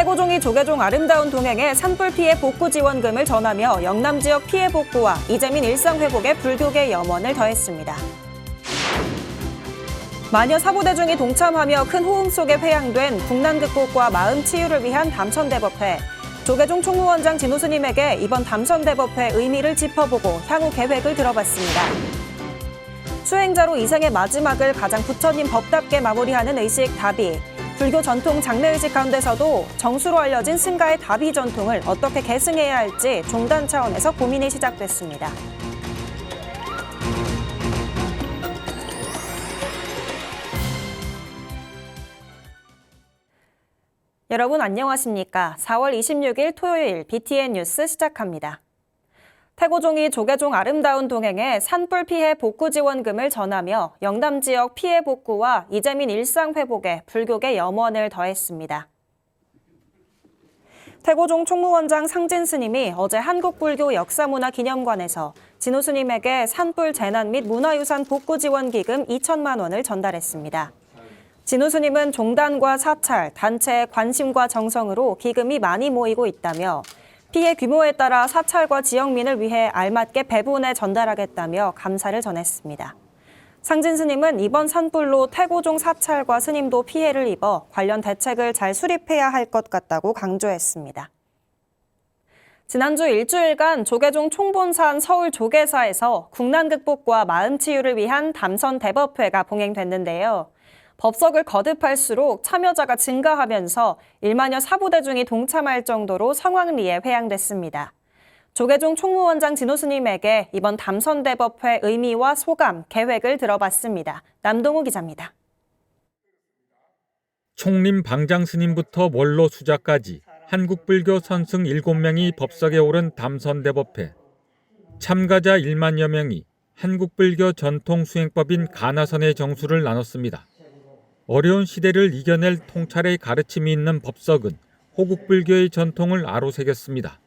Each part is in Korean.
태고종이 조계종 아름다운 동행에 산불 피해 복구 지원금을 전하며 영남 지역 피해 복구와 이재민 일상 회복에 불교계 염원을 더했습니다. 마녀 사부대중이 동참하며 큰 호응 속에 회양된 국난 극복과 마음 치유를 위한 담선대법회. 조계종 총무원장 진호 스님에게 이번 담선대법회 의미를 짚어보고 향후 계획을 들어봤습니다. 수행자로 이생의 마지막을 가장 부처님 법답게 마무리하는 의식 다비. 불교 전통 장례의식 가운데서도 정수로 알려진 승가의 다비 전통을 어떻게 계승해야 할지 종단 차원에서 고민이 시작됐습니다. 여러분 안녕하십니까? 4월 26일 토요일 BTN 뉴스 시작합니다. 태고종이 조계종 아름다운 동행에 산불 피해 복구 지원금을 전하며 영남 지역 피해 복구와 이재민 일상 회복에 불교계 염원을 더했습니다. 태고종 총무원장 상진 스님이 어제 한국불교 역사문화기념관에서 진호 스님에게 산불 재난 및 문화유산 복구 지원 기금 2천만 원을 전달했습니다. 진호 스님은 종단과 사찰, 단체의 관심과 정성으로 기금이 많이 모이고 있다며 피해 규모에 따라 사찰과 지역민을 위해 알맞게 배분해 전달하겠다며 감사를 전했습니다. 상진 스님은 이번 산불로 태고종 사찰과 스님도 피해를 입어 관련 대책을 잘 수립해야 할 것 같다고 강조했습니다. 지난주 일주일간 조계종 총본산 서울 조계사에서 국난 극복과 마음 치유를 위한 담선 대법회가 봉행됐는데요. 법석을 거듭할수록 참여자가 증가하면서 1만여 사부대중이 동참할 정도로 성황리에 회양됐습니다. 조계종 총무원장 진호 스님에게 이번 담선대법회 의미와 소감, 계획을 들어봤습니다. 남동우 기자입니다. 총림 방장 스님부터 원로 수자까지 한국불교 선승 7명이 법석에 오른 담선대법회. 참가자 1만여 명이 한국불교 전통 수행법인 가나선의 정수를 나눴습니다. 어려운 시대를 이겨낼 통찰의 가르침이 있는 법석은 호국불교의 전통을 아로새겼습니다.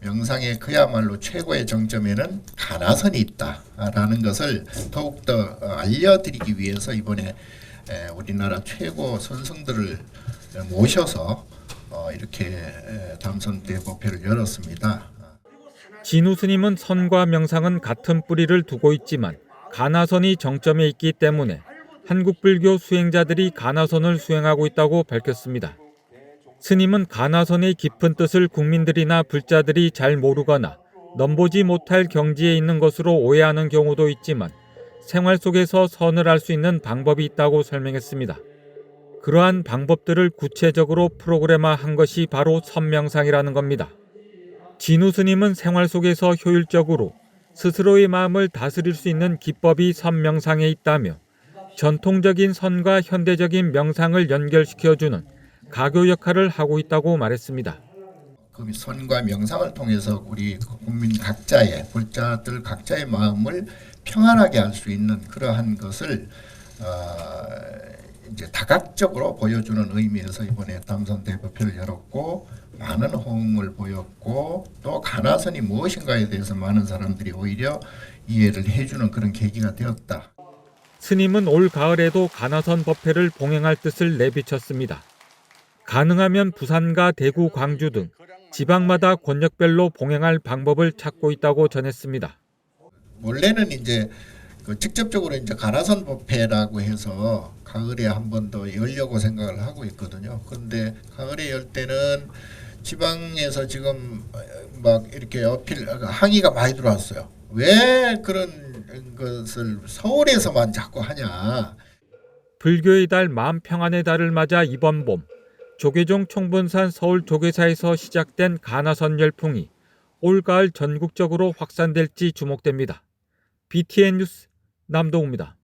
명상의 그야말로 최고의 정점에는 가나선이 있다라는 것을 더욱더 알려드리기 위해서 이번에 우리나라 최고 선성들을 모셔서 이렇게 담선대법회를 열었습니다. 진우 스님은 선과 명상은 같은 뿌리를 두고 있지만 가나선이 정점에 있기 때문에 한국불교 수행자들이 가나선을 수행하고 있다고 밝혔습니다. 스님은 가나선의 깊은 뜻을 국민들이나 불자들이 잘 모르거나 넘보지 못할 경지에 있는 것으로 오해하는 경우도 있지만 생활 속에서 선을 알 수 있는 방법이 있다고 설명했습니다. 그러한 방법들을 구체적으로 프로그램화한 것이 바로 선명상이라는 겁니다. 진우 스님은 생활 속에서 효율적으로 스스로의 마음을 다스릴 수 있는 기법이 선명상에 있다며 전통적인 선과 현대적인 명상을 연결시켜주는 가교 역할을 하고 있다고 말했습니다. 그 선과 명상을 통해서 우리 국민 각자의 불자들 각자의 마음을 평안하게 할 수 있는 그러한 것을 이제 다각적으로 보여주는 의미에서 이번에 담선대법회를 열었고 많은 호응을 보였고 또 가나선이 무엇인가에 대해서 많은 사람들이 오히려 이해를 해주는 그런 계기가 되었다. 스님은 올 가을에도 가나선 법회를 봉행할 뜻을 내비쳤습니다. 가능하면 부산과 대구, 광주 등 지방마다 권역별로 봉행할 방법을 찾고 있다고 전했습니다. 원래는 이제 직접적으로 이제 가나선 법회라고 해서 가을에 한 번 더 열려고 생각을 하고 있거든요. 그런데 가을에 열 때는 지방에서 지금 막 이렇게 항의가 많이 들어왔어요. 왜 그런 것을 서울에서만 자꾸 하냐. 불교의 달 마음평안의 달을 맞아 이번 봄 조계종 총본산 서울 조계사에서 시작된 가나선 열풍이 올가을 전국적으로 확산될지 주목됩니다. BTN 뉴스 남동우입니다.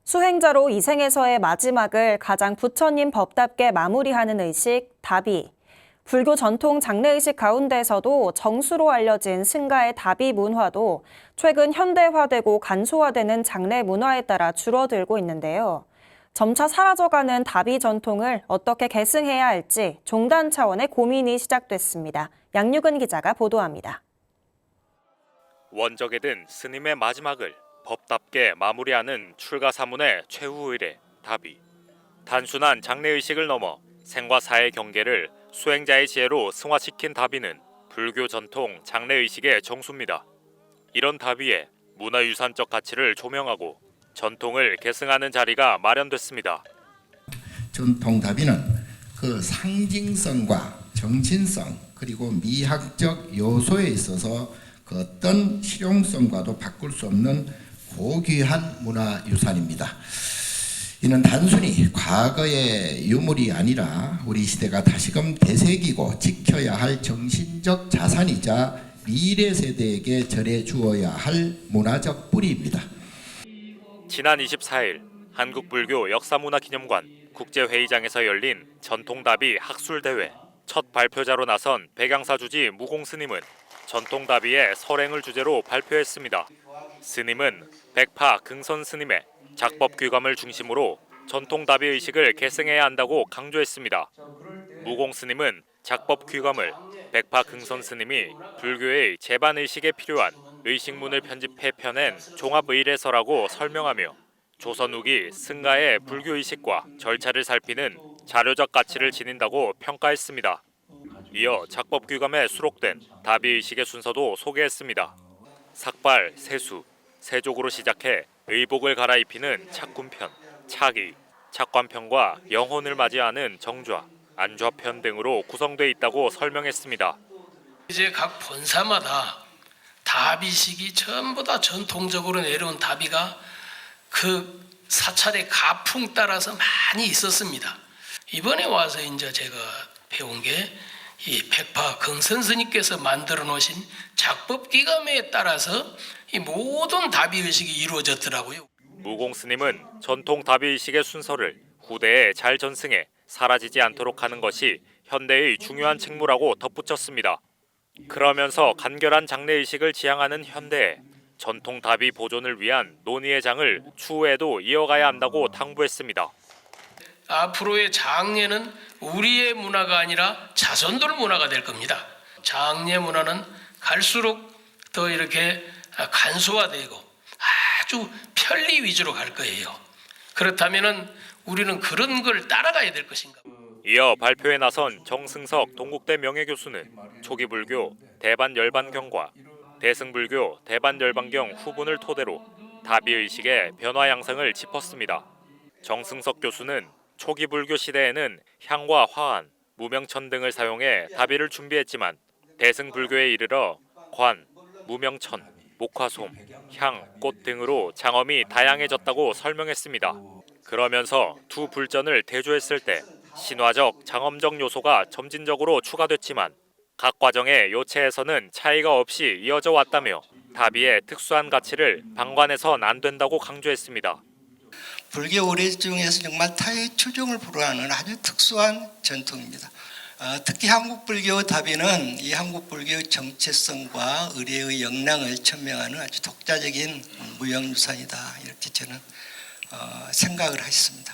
수행자로 이생에서의 마지막을 가장 부처님 법답게 마무리하는 의식 다비. 불교 전통 장례의식 가운데서도 정수로 알려진 승가의 다비 문화도 최근 현대화되고 간소화되는 장례 문화에 따라 줄어들고 있는데요. 점차 사라져가는 다비 전통을 어떻게 계승해야 할지 종단 차원의 고민이 시작됐습니다. 양유근 기자가 보도합니다. 원적에 든 스님의 마지막을 법답게 마무리하는 출가사문의 최후 의례 다비. 단순한 장례의식을 넘어 생과 사의 경계를 수행자의 지혜로 승화시킨 다비는 불교 전통 장례의식의 정수입니다. 이런 다비에 문화유산적 가치를 조명하고 전통을 계승하는 자리가 마련됐습니다. 전통 다비는 그 상징성과 정신성 그리고 미학적 요소에 있어서 그 어떤 실용성과도 바꿀 수 없는 고귀한 문화유산입니다. 이는 단순히 과거의 유물이 아니라 우리 시대가 다시금 되새기고 지켜야 할 정신적 자산이자 미래 세대에게 전해주어야 할 문화적 뿌리입니다. 지난 24일 한국불교 역사문화기념관 국제회의장에서 열린 전통다비 학술대회 첫 발표자로 나선 백양사 주지 무공스님은 전통다비의 설행을 주제로 발표했습니다. 스님은 백파 긍선 스님의 작법 귀감을 중심으로 전통다비 의식을 계승해야 한다고 강조했습니다. 무공스님은 작법 귀감을 백파 긍선 스님이 불교의 제반 의식에 필요한 의식문을 편집해 펴낸 종합의례서라고 설명하며 조선 후기 승가의 불교 의식과 절차를 살피는 자료적 가치를 지닌다고 평가했습니다. 이어 작법 귀감에 수록된 다비 의식의 순서도 소개했습니다. 삭발, 세수, 세족으로 시작해 의복을 갈아입히는 착군편, 차기, 착관편과 영혼을 맞이하는 정좌, 안좌편 등으로 구성되어 있다고 설명했습니다. 이제 각 본사마다 다비식이 전부 다 전통적으로 내려온 다비가 그 사찰의 가풍 따라서 많이 있었습니다. 이번에 와서 이제 제가 배운 게 이 백파 긍선 스님께서 만들어 놓으신 작법 기감에 따라서 이 모든 다비 의식이 이루어졌더라고요. 무공 스님은 전통 다비 의식의 순서를 후대에 잘 전승해 사라지지 않도록 하는 것이 현대의 중요한 책무라고 덧붙였습니다. 그러면서 간결한 장례 의식을 지향하는 현대에 전통 다비 보존을 위한 논의의 장을 추후에도 이어가야 한다고 당부했습니다. 앞으로의 장례는 우리의 문화가 아니라 자손들 문화가 될 겁니다. 장례 문화는 갈수록 더 이렇게 간소화되고 아주 편리 위주로 갈 거예요. 그렇다면은 우리는 그런 걸 따라가야 될 것인가. 이어 발표에 나선 정승석 동국대 명예교수는 초기 불교 대반열반경과 대승불교 대반열반경 후분을 토대로 다비 의식의 변화 양상을 짚었습니다. 정승석 교수는 초기 불교 시대에는 향과 화환, 무명천 등을 사용해 다비를 준비했지만 대승불교에 이르러 관, 무명천, 목화솜, 향, 꽃 등으로 장엄이 다양해졌다고 설명했습니다. 그러면서 두 불전을 대조했을 때 신화적, 장엄적 요소가 점진적으로 추가됐지만 각 과정의 요체에서는 차이가 없이 이어져 왔다며 다비의 특수한 가치를 방관해선 안 된다고 강조했습니다. 불교 의례 중에서 정말 타의 추종을 불허하는 아주 특수한 전통입니다. 특히 한국불교 다비는 이 한국불교의 정체성과 의례의 역량을 천명하는 아주 독자적인 무형유산이다, 이렇게 저는 생각을 했습니다.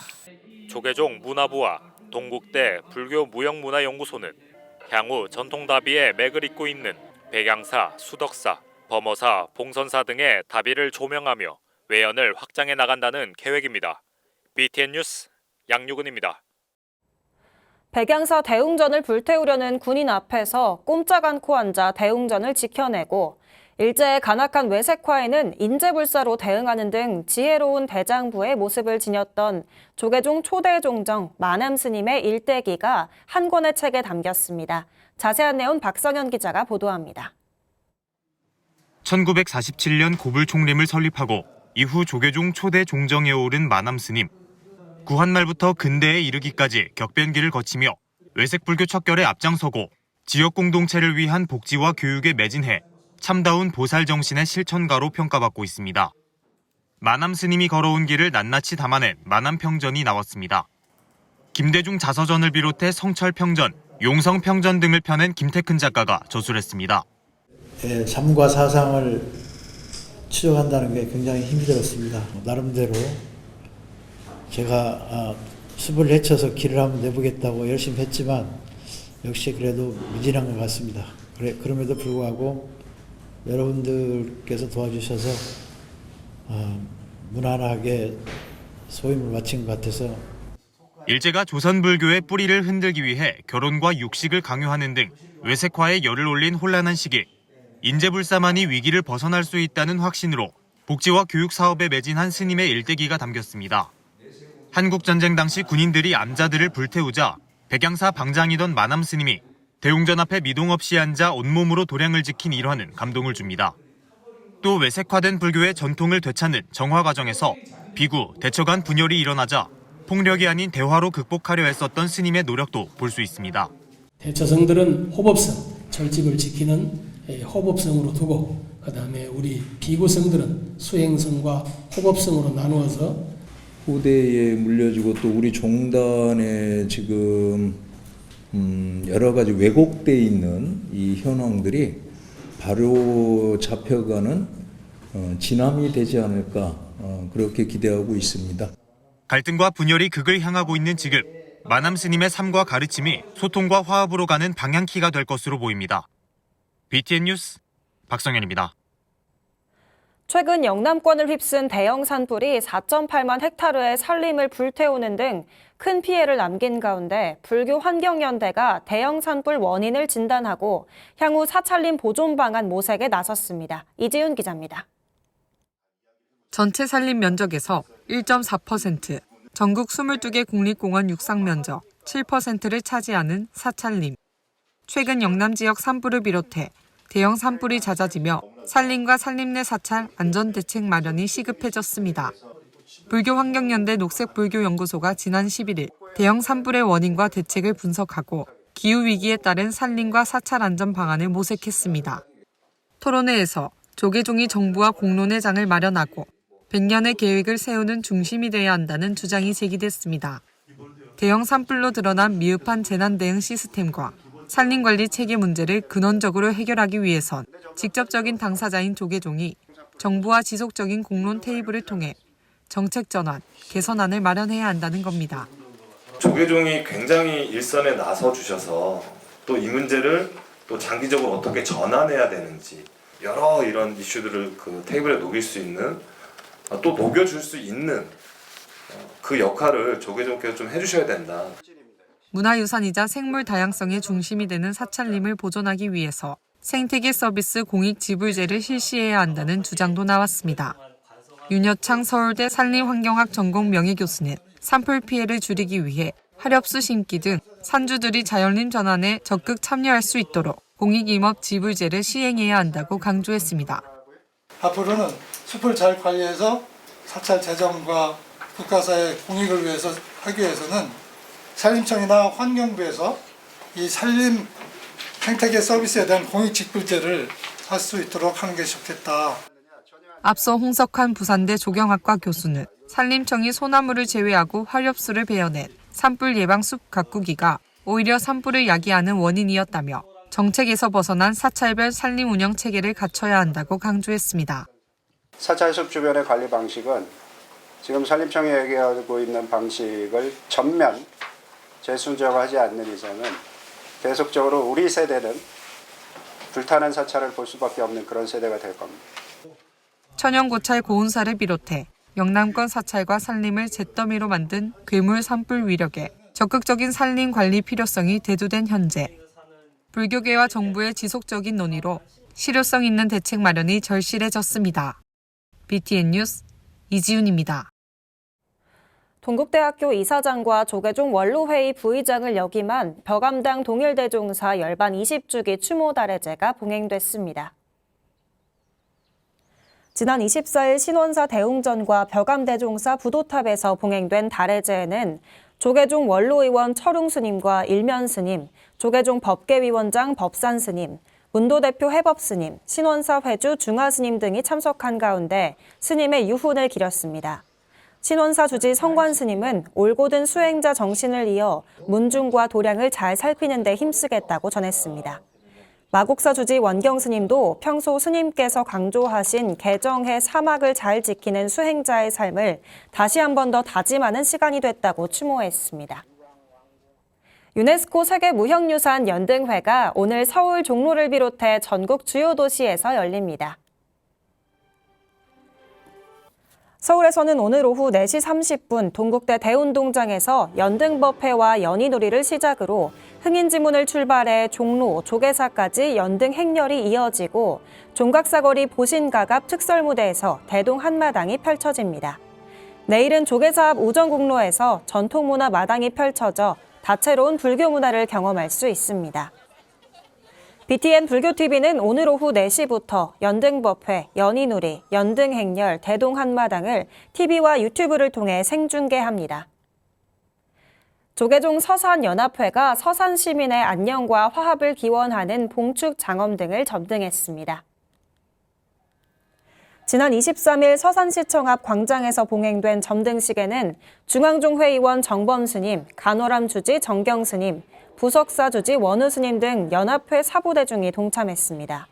조계종 문화부와 동국대 불교 무형문화연구소는 향후 전통다비의 맥을 잇고 있는 백양사, 수덕사, 범어사, 봉선사 등의 다비를 조명하며 외연을 확장해 나간다는 계획입니다. BTN 뉴스 양유근입니다. 백양사 대웅전을 불태우려는 군인 앞에서 꼼짝 않고 앉아 대웅전을 지켜내고 일제의 간악한 외색화에는 인재불사로 대응하는 등 지혜로운 대장부의 모습을 지녔던 조계종 초대 종정 만암 스님의 일대기가 한 권의 책에 담겼습니다. 자세한 내용 박선현 기자가 보도합니다. 1947년 고불 총림을 설립하고 이후 조계종 초대 종정에 오른 만암 스님. 구한말부터 근대에 이르기까지 격변기를 거치며 외색불교 척결에 앞장서고 지역 공동체를 위한 복지와 교육에 매진해 참다운 보살 정신의 실천가로 평가받고 있습니다. 만암 스님이 걸어온 길을 낱낱이 담아낸 만암평전이 나왔습니다. 김대중 자서전을 비롯해 성철평전, 용성평전 등을 펴낸 김태큰 작가가 저술했습니다. 삶과 사상을 추적한다는 게 굉장히 힘이 들었습니다. 나름대로 제가 숲을 헤쳐서 길을 한번 내보겠다고 열심히 했지만 역시 그래도 미진한 것 같습니다. 그럼에도 불구하고 여러분들께서 도와주셔서 무난하게 소임을 마친 것 같아서 일제가 조선불교의 뿌리를 흔들기 위해 결혼과 육식을 강요하는 등 외색화에 열을 올린 혼란한 시기, 인재불사만이 위기를 벗어날 수 있다는 확신으로 복지와 교육 사업에 매진한 스님의 일대기가 담겼습니다. 한국전쟁 당시 군인들이 암자들을 불태우자 백양사 방장이던 마남 스님이 대웅전 앞에 미동 없이 앉아 온몸으로 도량을 지킨 일화는 감동을 줍니다. 또 외색화된 불교의 전통을 되찾는 정화 과정에서 비구, 대처 간 분열이 일어나자 폭력이 아닌 대화로 극복하려 했었던 스님의 노력도 볼 수 있습니다. 대처성들은 호법성, 절집을 지키는 호법성으로 두고 그다음에 우리 비구성들은 수행성과 호법성으로 나누어서 후대에 물려주고 또 우리 종단에 지금 여러 가지 왜곡돼 있는 이 현황들이 바로 잡혀가는 진함이 되지 않을까 그렇게 기대하고 있습니다. 갈등과 분열이 극을 향하고 있는 지금 마남 스님의 삶과 가르침이 소통과 화합으로 가는 방향키가 될 것으로 보입니다. BTN 뉴스 박성현입니다. 최근 영남권을 휩쓴 대형 산불이 4.8만 헥타르의 산림을 불태우는 등 큰 피해를 남긴 가운데 불교 환경연대가 대형 산불 원인을 진단하고 향후 사찰림 보존 방안 모색에 나섰습니다. 이지윤 기자입니다. 전체 산림 면적에서 1.4%, 전국 22개 국립공원 육상 면적 7%를 차지하는 사찰림. 최근 영남 지역 산불을 비롯해 대형 산불이 잦아지며 산림과 산림 내 사찰 안전대책 마련이 시급해졌습니다. 불교환경연대 녹색불교연구소가 지난 11일 대형 산불의 원인과 대책을 분석하고 기후위기에 따른 산림과 사찰 안전 방안을 모색했습니다. 토론회에서 조계종이 정부와 공론의 장을 마련하고 100년의 계획을 세우는 중심이 돼야 한다는 주장이 제기됐습니다. 대형 산불로 드러난 미흡한 재난 대응 시스템과 산림관리 체계 문제를 근원적으로 해결하기 위해선 직접적인 당사자인 조계종이 정부와 지속적인 공론 테이블을 통해 정책 전환, 개선안을 마련해야 한다는 겁니다. 조계종이 굉장히 일선에 나서 주셔서 또 이 문제를 또 장기적으로 어떻게 전환해야 되는지 여러 이런 이슈들을 그 테이블에 녹일 수 있는 또 녹여줄 수 있는 그 역할을 조계종께서 좀 해주셔야 된다. 문화유산이자 생물 다양성의 중심이 되는 사찰림을 보존하기 위해서 생태계 서비스 공익 지불제를 실시해야 한다는 주장도 나왔습니다. 윤여창 서울대 산림환경학 전공 명예교수는 산불 피해를 줄이기 위해 하렵수 심기 등 산주들이 자연림 전환에 적극 참여할 수 있도록 공익임업 지불제를 시행해야 한다고 강조했습니다. 앞으로는 숲을 잘 관리해서 사찰 재정과 국가사의 공익을 위해서 하기 위해서는 산림청이나 환경부에서 이 산림 생태계 서비스에 대한 공익지불제를 할 수 있도록 하는 게 좋겠다. 앞서 홍석환 부산대 조경학과 교수는 산림청이 소나무를 제외하고 화렵수를 베어낸 산불 예방 숲 가꾸기가 오히려 산불을 야기하는 원인이었다며 정책에서 벗어난 사찰별 산림 운영 체계를 갖춰야 한다고 강조했습니다. 사찰숲 주변의 관리 방식은 지금 산림청이 얘기하고 있는 방식을 전면 재순정하지 않는 이상은 계속적으로 우리 세대는 불타는 사찰을 볼 수밖에 없는 그런 세대가 될 겁니다. 천연고찰 고운사를 비롯해 영남권 사찰과 산림을 잿더미로 만든 괴물 산불 위력에 적극적인 산림 관리 필요성이 대두된 현재 불교계와 정부의 지속적인 논의로 실효성 있는 대책 마련이 절실해졌습니다. BTN 뉴스 이지윤입니다. 동국대학교 이사장과 조계종 원로회의 부의장을 역임한 벼감당 동일대종사 열반 20주기 추모 달해제가 봉행됐습니다. 지난 24일 신원사 대웅전과 벼감대종사 부도탑에서 봉행된 달해제에는 조계종 원로의원 철웅스님과 일면스님, 조계종 법계위원장 법산스님, 문도대표 해법스님, 신원사 회주 중화스님 등이 참석한 가운데 스님의 유훈을 기렸습니다. 신원사 주지 성관스님은 올곧은 수행자 정신을 이어 문중과 도량을 잘 살피는 데 힘쓰겠다고 전했습니다. 마곡사 주지 원경스님도 평소 스님께서 강조하신 개정해 사막을 잘 지키는 수행자의 삶을 다시 한 번 더 다짐하는 시간이 됐다고 추모했습니다. 유네스코 세계무형유산 연등회가 오늘 서울 종로를 비롯해 전국 주요 도시에서 열립니다. 서울에서는 오늘 오후 4시 30분 동국대 대운동장에서 연등법회와 연희놀이를 시작으로 흥인지문을 출발해 종로, 조계사까지 연등 행렬이 이어지고 종각사거리 보신각 앞 특설무대에서 대동 한마당이 펼쳐집니다. 내일은 조계사 앞 우정국로에서 전통문화 마당이 펼쳐져 다채로운 불교 문화를 경험할 수 있습니다. BTN 불교TV는 오늘 오후 4시부터 연등법회, 연희놀이, 연등행렬, 대동한마당을 TV와 유튜브를 통해 생중계합니다. 조계종 서산연합회가 서산 시민의 안녕과 화합을 기원하는 봉축 장엄 등을 점등했습니다. 지난 23일 서산시청 앞 광장에서 봉행된 점등식에는 중앙종회의원 정범스님, 간호람 주지 정경스님, 부석사 주지 원우스님 등 연합회 사부대중이 동참했습니다.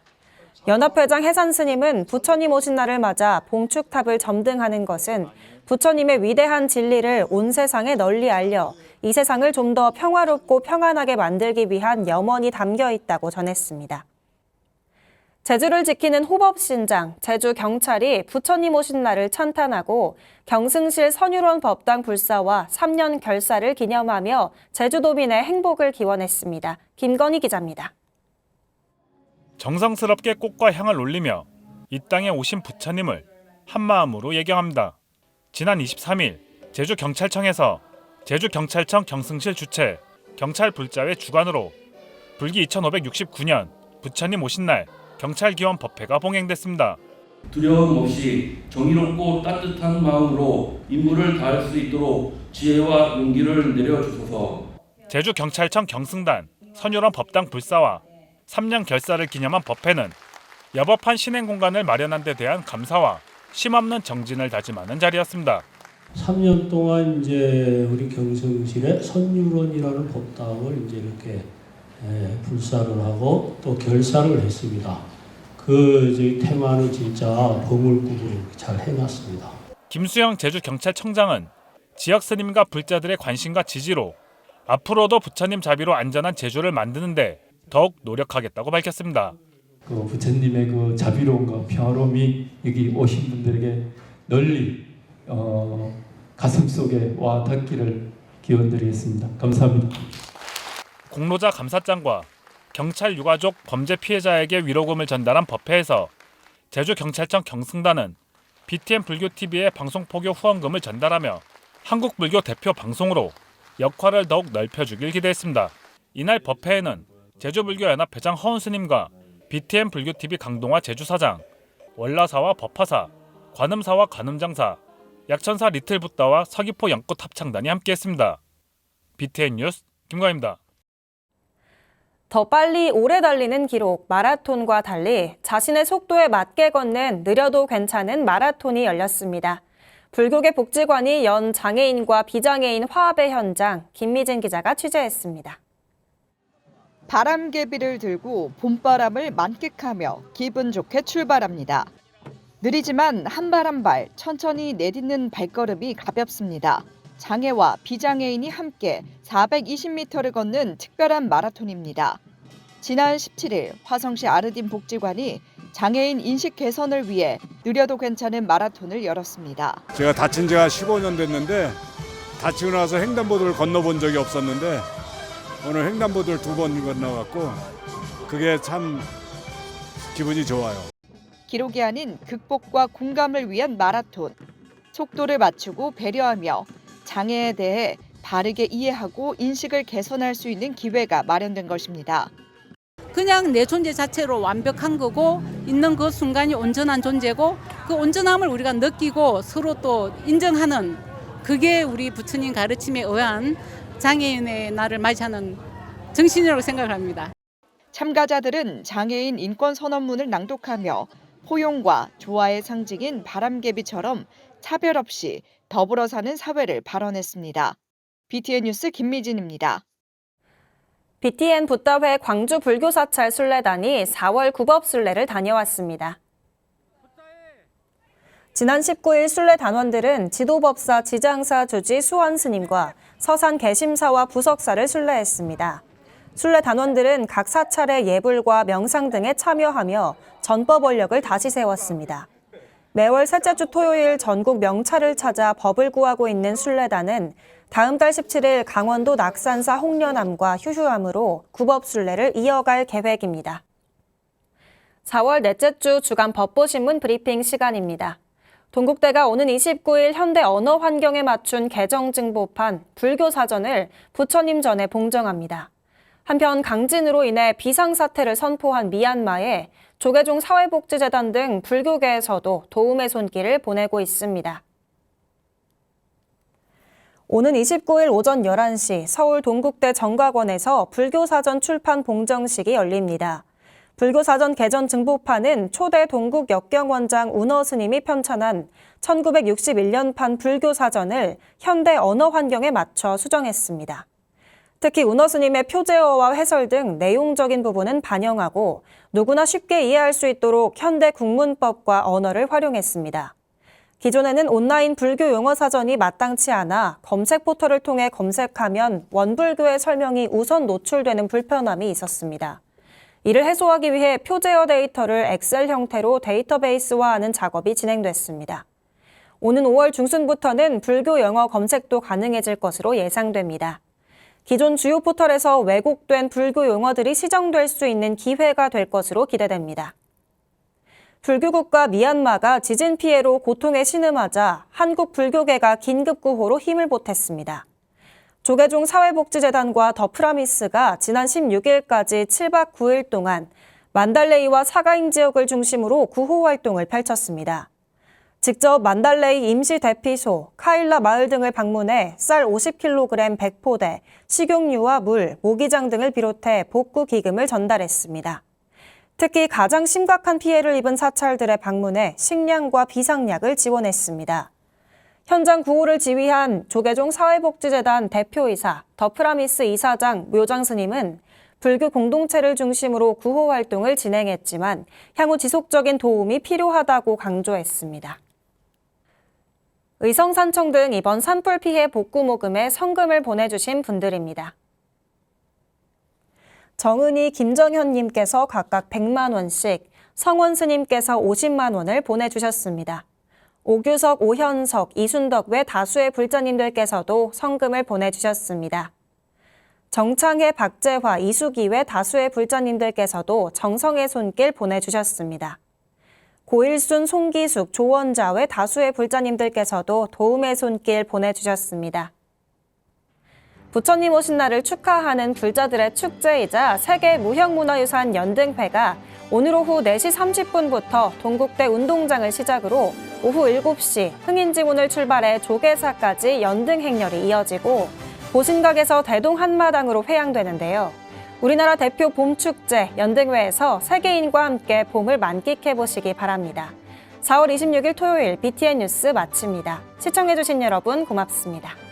연합회장 해산스님은 부처님 오신 날을 맞아 봉축탑을 점등하는 것은 부처님의 위대한 진리를 온 세상에 널리 알려 이 세상을 좀 더 평화롭고 평안하게 만들기 위한 염원이 담겨 있다고 전했습니다. 제주를 지키는 호법신장, 제주경찰이 부처님 오신 날을 찬탄하고 경승실 선율원 법당 불사와 3년 결사를 기념하며 제주도민의 행복을 기원했습니다. 김건희 기자입니다. 정성스럽게 꽃과 향을 올리며 이 땅에 오신 부처님을 한마음으로 예경합니다. 지난 23일 제주경찰청에서 제주경찰청 경승실 주최 경찰불자회 주관으로 불기 2569년 부처님 오신 날 경찰기원법회가 봉행됐습니다. 두려움 없이 정의롭고 따뜻한 마음으로 임무를 다할 수 있도록 지혜와 용기를 내려주소서. 제주경찰청 경승단, 선율원 법당 불사와 3년 결사를 기념한 법회는 여법한 신행 공간을 마련한 데 대한 감사와 쉼없는 정진을 다짐하는 자리였습니다. 3년 동안 이제 우리 경승실에 선율원이라는 법당을 이제 이렇게 불사를 하고 또 결사를 했습니다. 그 테마는 진짜 버물구구를 잘 해놨습니다. 김수영 제주경찰청장은 지역 스님과 불자들의 관심과 지지로 앞으로도 부처님 자비로 안전한 제주를 만드는데 더욱 노력하겠다고 밝혔습니다. 그 부처님의 그 자비로움과 평화로움이 여기 오신 분들에게 널리 가슴속에 와 닿기를 기원드리겠습니다. 감사합니다. 공로자 감사장과 경찰 유가족 범죄 피해자에게 위로금을 전달한 법회에서 제주경찰청 경승단은 BTN 불교TV에 방송포교 후원금을 전달하며 한국불교 대표 방송으로 역할을 더욱 넓혀주길 기대했습니다. 이날 법회에는 제주불교연합회장 허은스님과 BTN 불교TV 강동화 제주사장, 월라사와 법화사, 관음사와 관음장사, 약천사 리틀붓다와 서귀포 연꽃 합창단이 함께했습니다. BTN 뉴스 김광입니다. 더 빨리 오래 달리는 기록 마라톤과 달리 자신의 속도에 맞게 걷는 느려도 괜찮은 마라톤이 열렸습니다. 불교계 복지관이 연 장애인과 비장애인 화합의 현장 김미진 기자가 취재했습니다. 바람개비를 들고 봄바람을 만끽하며 기분 좋게 출발합니다. 느리지만 한 발 한 발 천천히 내딛는 발걸음이 가볍습니다. 장애와 비장애인이 함께 420m를 걷는 특별한 마라톤입니다. 지난 17일 화성시 아르딘 복지관이 장애인 인식 개선을 위해 느려도 괜찮은 마라톤을 열었습니다. 제가 다친 지가 15년 됐는데 다치고 나서 횡단보도를 건너본 적이 없었는데 오늘 횡단보도를 2번 건너갔고 그게 참 기분이 좋아요. 기록이 아닌 극복과 공감을 위한 마라톤. 속도를 맞추고 배려하며 장애에 대해 바르게 이해하고 인식을 개선할 수 있는 기회가 마련된 것입니다. 그냥 내 존재 자체로 완벽한 거고 있는 그 순간이 온전한 존재고 그 온전함을 우리가 느끼고 서로 또 인정하는 그게 우리 부처님 가르침에 의한 장애인의 날을 맞이하는 정신이라고 생각합니다. 참가자들은 장애인 인권 선언문을 낭독하며 포용과 조화의 상징인 바람개비처럼 차별 없이 더불어 사는 사회를 발언했습니다. BTN 뉴스 김미진입니다. BTN 붓다회 광주 불교사찰 순례단이 4월 구법순례를 다녀왔습니다. 지난 19일 순례단원들은 지도법사 지장사 주지 수원스님과 서산 개심사와 부석사를 순례했습니다. 순례단원들은 각 사찰의 예불과 명상 등에 참여하며 전법 원력을 다시 세웠습니다. 매월 셋째 주 토요일 전국 명찰을 찾아 법을 구하고 있는 순례단은 다음 달 17일 강원도 낙산사 홍련암과 휴휴암으로 구법순례를 이어갈 계획입니다. 4월 넷째 주 주간 법보신문 브리핑 시간입니다. 동국대가 오는 29일 현대 언어 환경에 맞춘 개정증보판 불교사전을 부처님 전에 봉정합니다. 한편 강진으로 인해 비상사태를 선포한 미얀마에 조계종 사회복지재단 등 불교계에서도 도움의 손길을 보내고 있습니다. 오는 29일 오전 11시 서울 동국대 정각원에서 불교사전 출판 봉정식이 열립니다. 불교사전 개전 증보판은 초대 동국 역경원장 운어 스님이 편찬한 1961년판 불교사전을 현대 언어 환경에 맞춰 수정했습니다. 특히 운어 스님의 표제어와 해설 등 내용적인 부분은 반영하고 누구나 쉽게 이해할 수 있도록 현대 국문법과 언어를 활용했습니다. 기존에는 온라인 불교 용어 사전이 마땅치 않아 검색 포털을 통해 검색하면 원불교의 설명이 우선 노출되는 불편함이 있었습니다. 이를 해소하기 위해 표제어 데이터를 엑셀 형태로 데이터베이스화하는 작업이 진행됐습니다. 오는 5월 중순부터는 불교 영어 검색도 가능해질 것으로 예상됩니다. 기존 주요 포털에서 왜곡된 불교 용어들이 시정될 수 있는 기회가 될 것으로 기대됩니다. 불교국가 미얀마가 지진 피해로 고통에 신음하자 한국 불교계가 긴급구호로 힘을 보탰습니다. 조계종 사회복지재단과 더 프라미스가 지난 16일까지 7박 9일 동안 만달레이와 사가잉 지역을 중심으로 구호 활동을 펼쳤습니다. 직접 만달레이 임시대피소, 카일라 마을 등을 방문해 쌀 50kg 100포대, 식용유와 물, 모기장 등을 비롯해 복구 기금을 전달했습니다. 특히 가장 심각한 피해를 입은 사찰들에 방문해 식량과 비상약을 지원했습니다. 현장 구호를 지휘한 조계종 사회복지재단 대표이사, 더 프라미스 이사장 묘장 스님은 불교 공동체를 중심으로 구호 활동을 진행했지만 향후 지속적인 도움이 필요하다고 강조했습니다. 의성산청 등 이번 산불 피해 복구 모금에 성금을 보내주신 분들입니다. 정은희, 김정현님께서 각각 100만 원씩, 성원 스님께서 50만 원을 보내주셨습니다. 오규석, 오현석, 이순덕 외 다수의 불자님들께서도 성금을 보내주셨습니다. 정창혜, 박재화, 이수기 외 다수의 불자님들께서도 정성의 손길 보내주셨습니다. 고일순, 송기숙, 조원자 외 다수의 불자님들께서도 도움의 손길 보내주셨습니다. 부처님 오신 날을 축하하는 불자들의 축제이자 세계 무형문화유산 연등회가 오늘 오후 4시 30분부터 동국대 운동장을 시작으로 오후 7시 흥인지문을 출발해 조계사까지 연등 행렬이 이어지고 보신각에서 대동 한마당으로 회양되는데요. 우리나라 대표 봄축제 연등회에서 세계인과 함께 봄을 만끽해보시기 바랍니다. 4월 26일 토요일 BTN 뉴스 마칩니다. 시청해주신 여러분 고맙습니다.